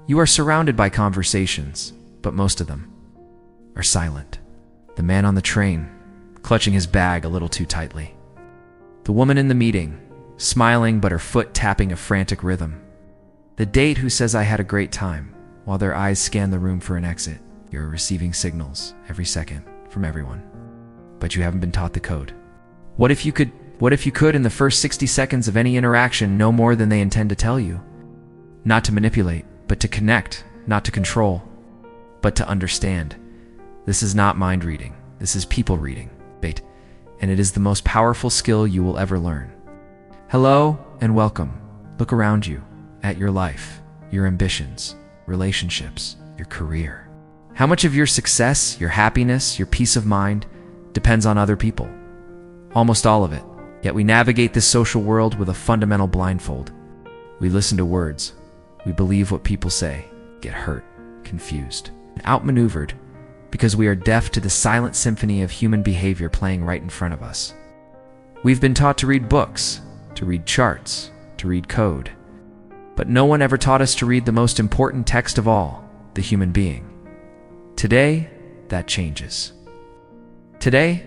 You are surrounded by conversations, but most of them are silent. The man on the train, clutching his bag a little too tightly. The woman in the meeting, smiling but her foot tapping a frantic rhythm. The date who says I had a great time, while their eyes scan the room for an exit. You're receiving signals every second from everyone, but you haven't been taught the code. What if you could in the first 60 seconds of any interaction know more than they intend to tell you? Not to manipulate, but to connect, not to control, but to understand. This is not mind reading. This is people reading, bait, and it is the most powerful skill you will ever learn. Hello and welcome. Look around you, at your life, your ambitions, relationships, your career. How much of your success, your happiness, your peace of mind depends on other people? Almost all of it. Yet we navigate this social world with a fundamental blindfold. We listen to words. We believe what people say, get hurt, confused, and outmaneuvered because we are deaf to the silent symphony of human behavior playing right in front of us. We've been taught to read books, to read charts, to read code. But no one ever taught us to read the most important text of all, the human being. Today, that changes. Today,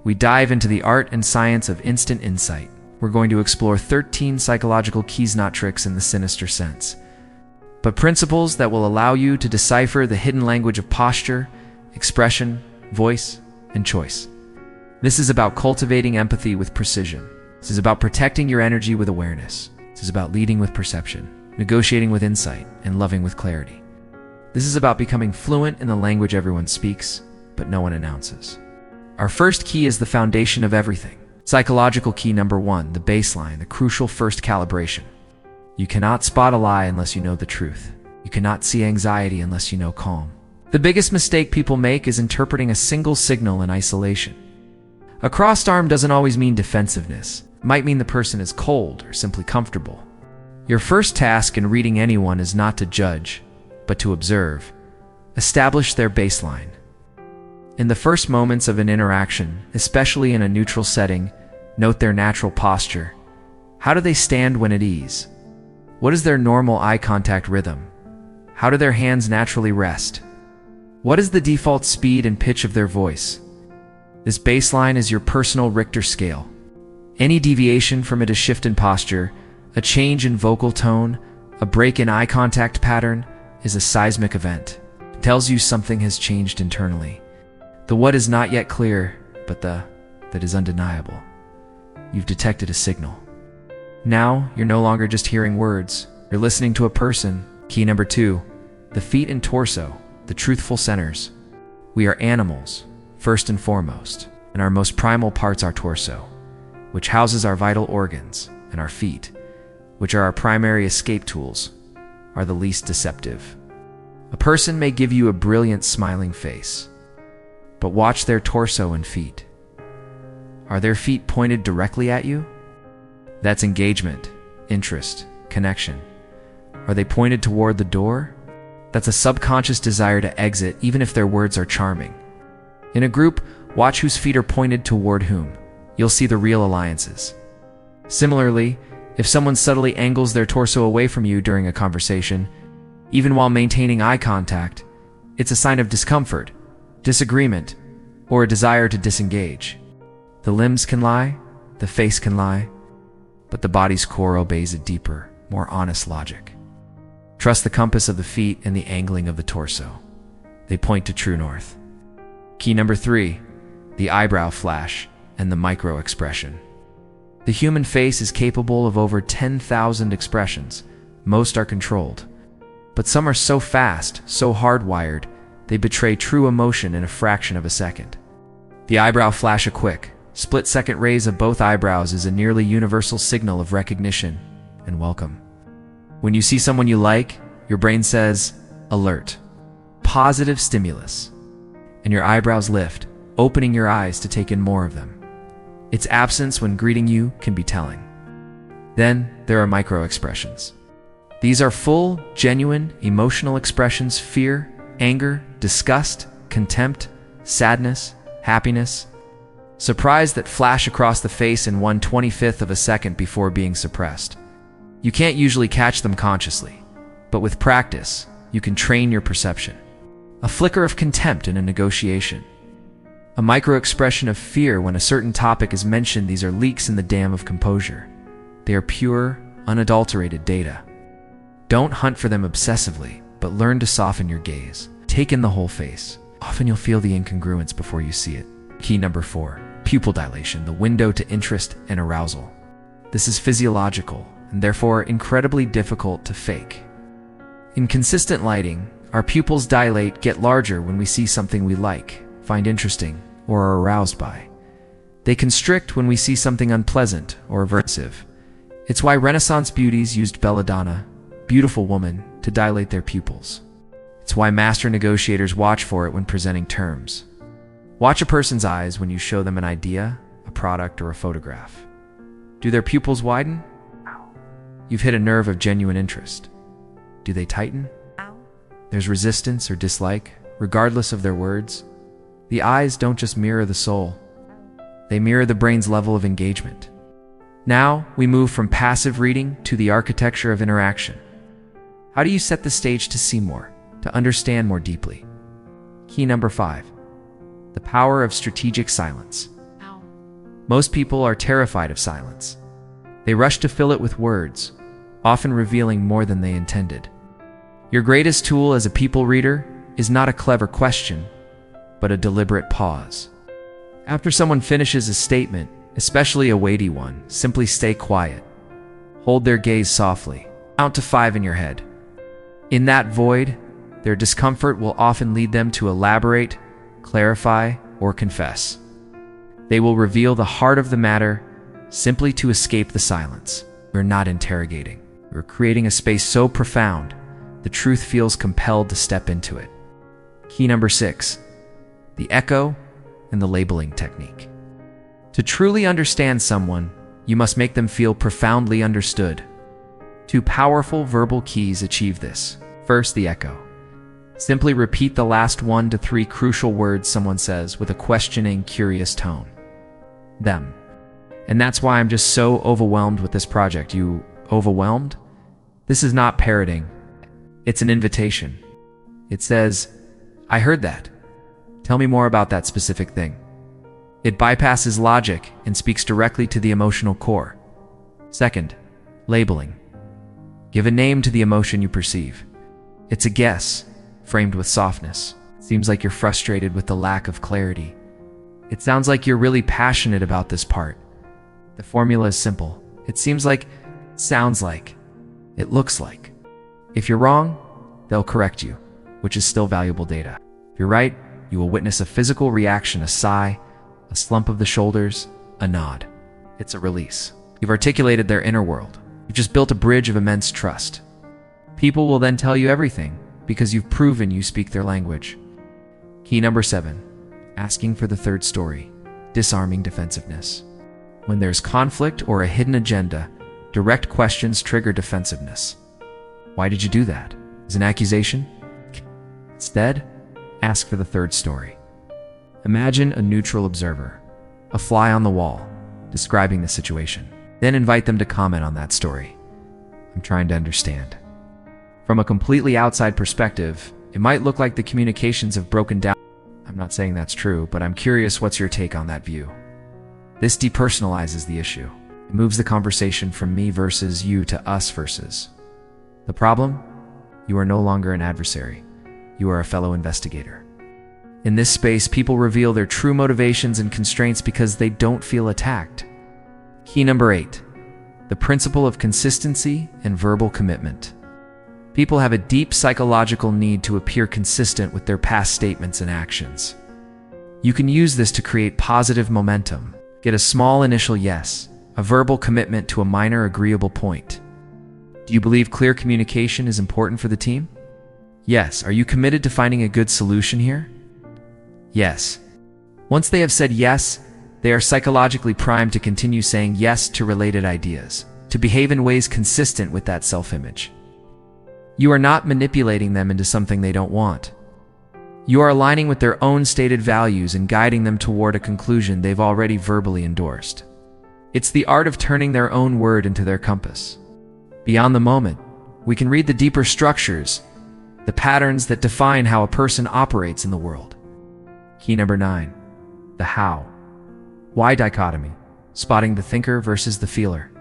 we dive into the art and science of instant insight. We're going to explore 13 psychological keys, not tricks in the sinister sense, but principles that will allow you to decipher the hidden language of posture, expression, voice, and choice. This is about cultivating empathy with precision. This is about protecting your energy with awareness. This is about leading with perception, negotiating with insight, and loving with clarity. This is about becoming fluent in the language everyone speaks, but no one announces. Our first key is the foundation of everything. Psychological key number 1, the baseline, the crucial first calibration. You cannot spot a lie unless you know the truth. You cannot see anxiety unless you know calm. The biggest mistake people make is interpreting a single signal in isolation. A crossed arm doesn't always mean defensiveness. It might mean the person is cold or simply comfortable. Your first task in reading anyone is not to judge, but to observe. Establish their baseline. In the first moments of an interaction, especially in a neutral setting, note their natural posture. How do they stand when at ease? What is their normal eye contact rhythm? How do their hands naturally rest? What is the default speed and pitch of their voice? This baseline is your personal Richter scale. Any deviation from it, a shift in posture, a change in vocal tone, a break in eye contact pattern, is a seismic event. It tells you something has changed internally. The what is not yet clear, but the that is undeniable. You've detected a signal. Now, you're no longer just hearing words. You're listening to a person. Key number 2, the feet and torso, the truthful centers. We are animals, first and foremost, and our most primal part's our torso, which houses our vital organs, and our feet, which are our primary escape tools, are the least deceptive. A person may give you a brilliant smiling face, but watch their torso and feet. Are their feet pointed directly at you? That's engagement, interest, connection. Are they pointed toward the door? That's a subconscious desire to exit, even if their words are charming. In a group, watch whose feet are pointed toward whom. You'll see the real alliances. Similarly, if someone subtly angles their torso away from you during a conversation, even while maintaining eye contact, it's a sign of discomfort, disagreement, or a desire to disengage. The limbs can lie, the face can lie, but the body's core obeys a deeper, more honest logic. Trust the compass of the feet and the angling of the torso. They point to true north. Key number 3, the eyebrow flash and the micro expression. The human face is capable of over 10,000 expressions. Most are controlled, but some are so fast, so hardwired, they betray true emotion in a fraction of a second. The eyebrow flash, a quick, split-second raise of both eyebrows, is a nearly universal signal of recognition and welcome. When you see someone you like, your brain says, alert, positive stimulus, and your eyebrows lift, opening your eyes to take in more of them. Its absence when greeting you can be telling. Then there are micro-expressions. These are full, genuine, emotional expressions: fear, anger, disgust, contempt, sadness, happiness, surprise, that flash across the face in 1/25th of a second before being suppressed. You can't usually catch them consciously, but with practice, you can train your perception. A flicker of contempt in a negotiation. A micro-expression of fear when a certain topic is mentioned. These are leaks in the dam of composure. They are pure, unadulterated data. Don't hunt for them obsessively, but learn to soften your gaze. Take in the whole face. Often you'll feel the incongruence before you see it. Key number 4, pupil dilation, the window to interest and arousal. This is physiological and therefore incredibly difficult to fake. In consistent lighting, our pupils dilate, get larger when we see something we like, find interesting, or are aroused by. They constrict when we see something unpleasant or aversive. It's why Renaissance beauties used belladonna, beautiful woman, to dilate their pupils. It's why master negotiators watch for it when presenting terms. Watch a person's eyes when you show them an idea, a product, or a photograph. Do their pupils widen? You've hit a nerve of genuine interest. Do they tighten? There's resistance or dislike, regardless of their words. The eyes don't just mirror the soul. They mirror the brain's level of engagement. Now, we move from passive reading to the architecture of interaction. How do you set the stage to see more, to understand more deeply? Key number 5, the power of strategic silence. Most people are terrified of silence. They rush to fill it with words, often revealing more than they intended. Your greatest tool as a people reader is not a clever question, but a deliberate pause. After someone finishes a statement, especially a weighty one, simply stay quiet. Hold their gaze softly. Count to 5 in your head. In that void, their discomfort will often lead them to elaborate, clarify, or confess. They will reveal the heart of the matter simply to escape the silence. We're not interrogating. We're creating a space so profound, the truth feels compelled to step into it. Key number 6, the echo and the labeling technique. To truly understand someone, you must make them feel profoundly understood. 2 powerful verbal keys achieve this. First, the echo. Simply repeat the last 1 to 3 crucial words someone says with a questioning, curious tone. Them. And that's why I'm just so overwhelmed with this project. You overwhelmed? This is not parroting. It's an invitation. It says, I heard that. Tell me more about that specific thing. It bypasses logic and speaks directly to the emotional core. Second, labeling. Give a name to the emotion you perceive. It's a guess, framed with softness. It seems like you're frustrated with the lack of clarity. It sounds like you're really passionate about this part. The formula is simple. It seems like, sounds like, it looks like. If you're wrong, they'll correct you, which is still valuable data. If you're right, you will witness a physical reaction, a sigh, a slump of the shoulders, a nod. It's a release. You've articulated their inner world. You've just built a bridge of immense trust. People will then tell you everything because you've proven you speak their language. Key number 7, asking for the third story, disarming defensiveness. When there's conflict or a hidden agenda, direct questions trigger defensiveness. Why did you do that? Is an accusation? Instead, ask for the third story. Imagine a neutral observer, a fly on the wall, describing the situation. Then invite them to comment on that story. I'm trying to understand. From a completely outside perspective, it might look like the communications have broken down. I'm not saying that's true, but I'm curious, what's your take on that view? This depersonalizes the issue. It moves the conversation from me versus you to us versus. The problem? You are no longer an adversary. You are a fellow investigator. In this space, people reveal their true motivations and constraints because they don't feel attacked. Key number 8, the principle of consistency and verbal commitment. People have a deep psychological need to appear consistent with their past statements and actions. You can use this to create positive momentum. Get a small initial yes, a verbal commitment to a minor agreeable point. Do you believe clear communication is important for the team? Yes. Are you committed to finding a good solution here? Yes. Once they have said yes, they are psychologically primed to continue saying yes to related ideas, to behave in ways consistent with that self-image. You are not manipulating them into something they don't want. You are aligning with their own stated values and guiding them toward a conclusion they've already verbally endorsed. It's the art of turning their own word into their compass. Beyond the moment, we can read the deeper structures, the patterns that define how a person operates in the world. Key number 9, the how. Why dichotomy, spotting the thinker versus the feeler.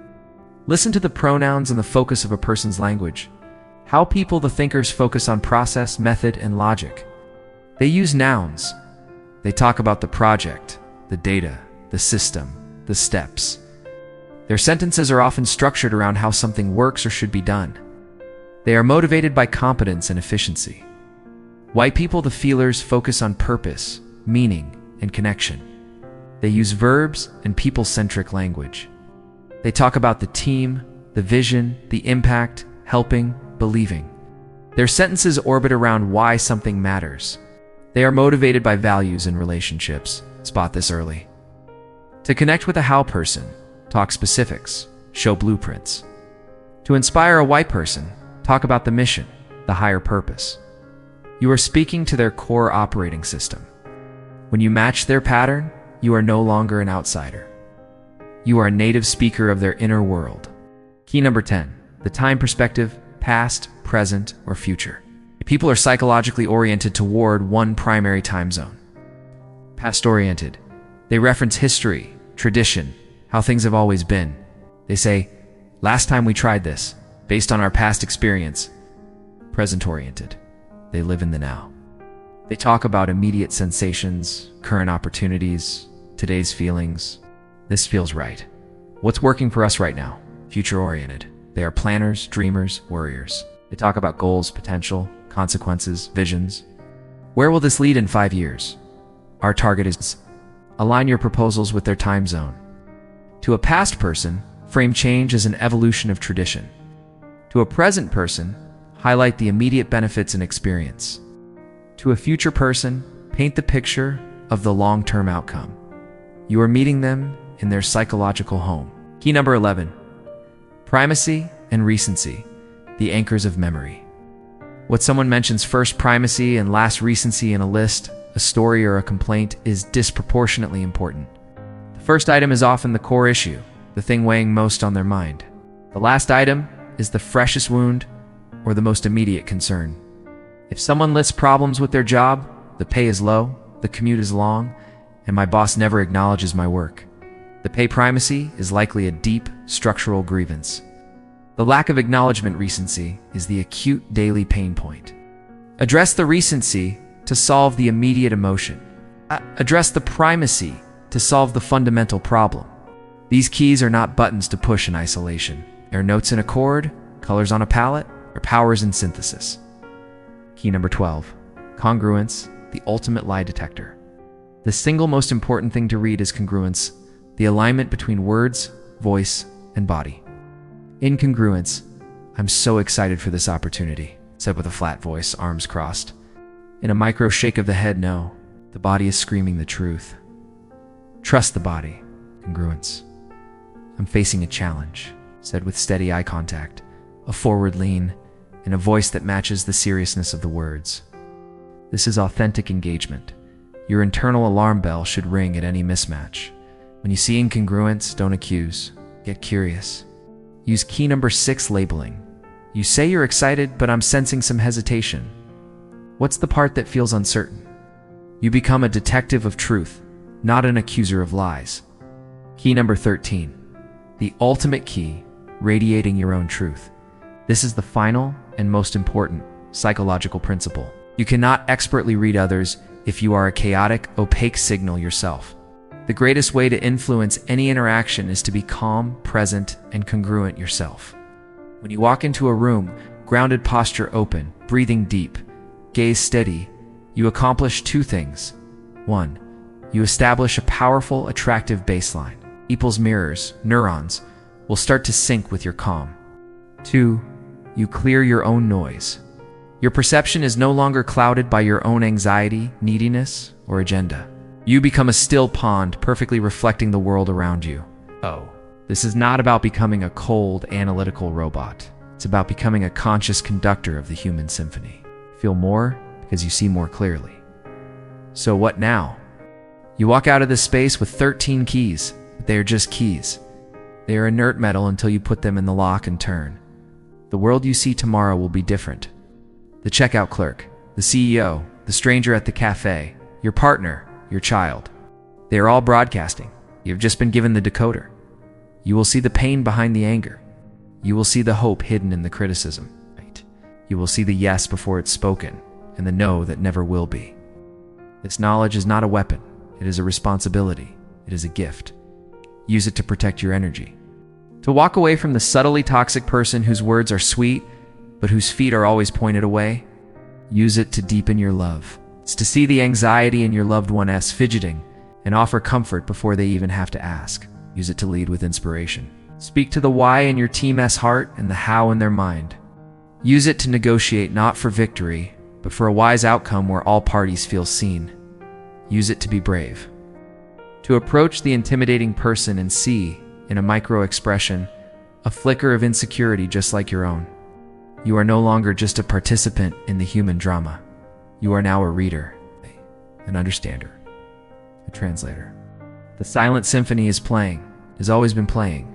Listen to the pronouns and the focus of a person's language. How people, the thinkers, focus on process, method, and logic. They use nouns. They talk about the project, the data, the system, the steps. Their sentences are often structured around how something works or should be done. They are motivated by competence and efficiency. White people, the feelers, focus on purpose, meaning, and connection. They use verbs and people-centric language. They talk about the team, the vision, the impact, helping, believing. Their sentences orbit around why something matters. They are motivated by values and relationships. Spot this early. To connect with a how person, talk specifics, show blueprints. To inspire a white person, talk about the mission, the higher purpose. You are speaking to their core operating system. When you match their pattern, you are no longer an outsider. You are a native speaker of their inner world. Key number 10, the time perspective, past, present, or future. People are psychologically oriented toward one primary time zone. Past-oriented. They reference history, tradition, how things have always been. They say, last time we tried this, based on our past experience. Present-oriented. They live in the now. They talk about immediate sensations, current opportunities, today's feelings. This feels right. What's working for us right now? Future-oriented. They are planners, dreamers, warriors. They talk about goals, potential, consequences, visions. Where will this lead in 5 years? Our target is align your proposals with their time zone. To a past person, frame change as an evolution of tradition. To a present person, highlight the immediate benefits and experience. To a future person, paint the picture of the long-term outcome. You are meeting them in their psychological home. Key number 11, primacy and recency, the anchors of memory. What someone mentions first, primacy, and last, recency in a list, a story, or a complaint is disproportionately important. The first item is often the core issue, the thing weighing most on their mind. The last item is the freshest wound or the most immediate concern. If someone lists problems with their job, the pay is low, the commute is long, and my boss never acknowledges my work, the pay primacy is likely a deep structural grievance. The lack of acknowledgement, recency, is the acute daily pain point. Address the recency to solve the immediate emotion. Address the primacy to solve the fundamental problem. These keys are not buttons to push in isolation. They're notes in a chord, colors on a palette, or powers in synthesis. Key number 12, congruence, the ultimate lie detector. The single most important thing to read is congruence, the alignment between words, voice, and body. Incongruence. I'm so excited for this opportunity, said with a flat voice, arms crossed. In a micro shake of the head, no. The body is screaming the truth. Trust the body. Congruence. I'm facing a challenge, said with steady eye contact, a forward lean, and a voice that matches the seriousness of the words. This is authentic engagement. Your internal alarm bell should ring at any mismatch. When you see incongruence, don't accuse. Get curious. Use key number 6, labeling. You say you're excited, but I'm sensing some hesitation. What's the part that feels uncertain? You become a detective of truth, not an accuser of lies. Key number 13, the ultimate key, radiating your own truth. This is the final and most important psychological principle. You cannot expertly read others if you are a chaotic, opaque signal yourself. The greatest way to influence any interaction is to be calm, present, and congruent yourself. When you walk into a room, grounded posture open, breathing deep, gaze steady, you accomplish 2 things. 1, you establish a powerful, attractive baseline. People's mirrors, neurons, will start to sync with your calm. 2, you clear your own noise. Your perception is no longer clouded by your own anxiety, neediness, or agenda. You become a still pond, perfectly reflecting the world around you. Oh, this is not about becoming a cold, analytical robot. It's about becoming a conscious conductor of the human symphony. Feel more because you see more clearly. So what now? You walk out of this space with 13 keys, but they are just keys. They are inert metal until you put them in the lock and turn. The world you see tomorrow will be different. The checkout clerk, the CEO, the stranger at the cafe, your partner, your child. They are all broadcasting. You have just been given the decoder. You will see the pain behind the anger. You will see the hope hidden in the criticism. You will see the yes before it's spoken, and the no that never will be. This knowledge is not a weapon. It is a responsibility. It is a gift. Use it to protect your energy. To walk away from the subtly toxic person whose words are sweet, but whose feet are always pointed away. Use it to deepen your love. It's to see the anxiety in your loved one's fidgeting and offer comfort before they even have to ask. Use it to lead with inspiration. Speak to the why in your team's heart and the how in their mind. Use it to negotiate not for victory, but for a wise outcome where all parties feel seen. Use it to be brave. To approach the intimidating person and see, in a micro-expression, a flicker of insecurity just like your own. You are no longer just a participant in the human drama. You are now a reader, an understander, a translator. The silent symphony is playing, has always been playing.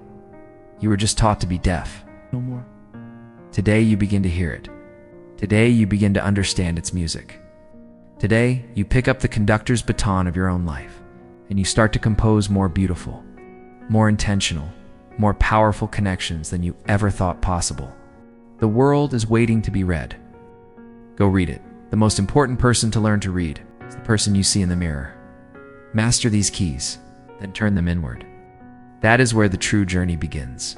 You were just taught to be deaf. No more. Today you begin to hear it. Today you begin to understand its music. Today you pick up the conductor's baton of your own life, and you start to compose more beautiful, more intentional, more powerful connections than you ever thought possible. The world is waiting to be read. Go read it. The most important person to learn to read is the person you see in the mirror. Master these keys, then turn them inward. That is where the true journey begins.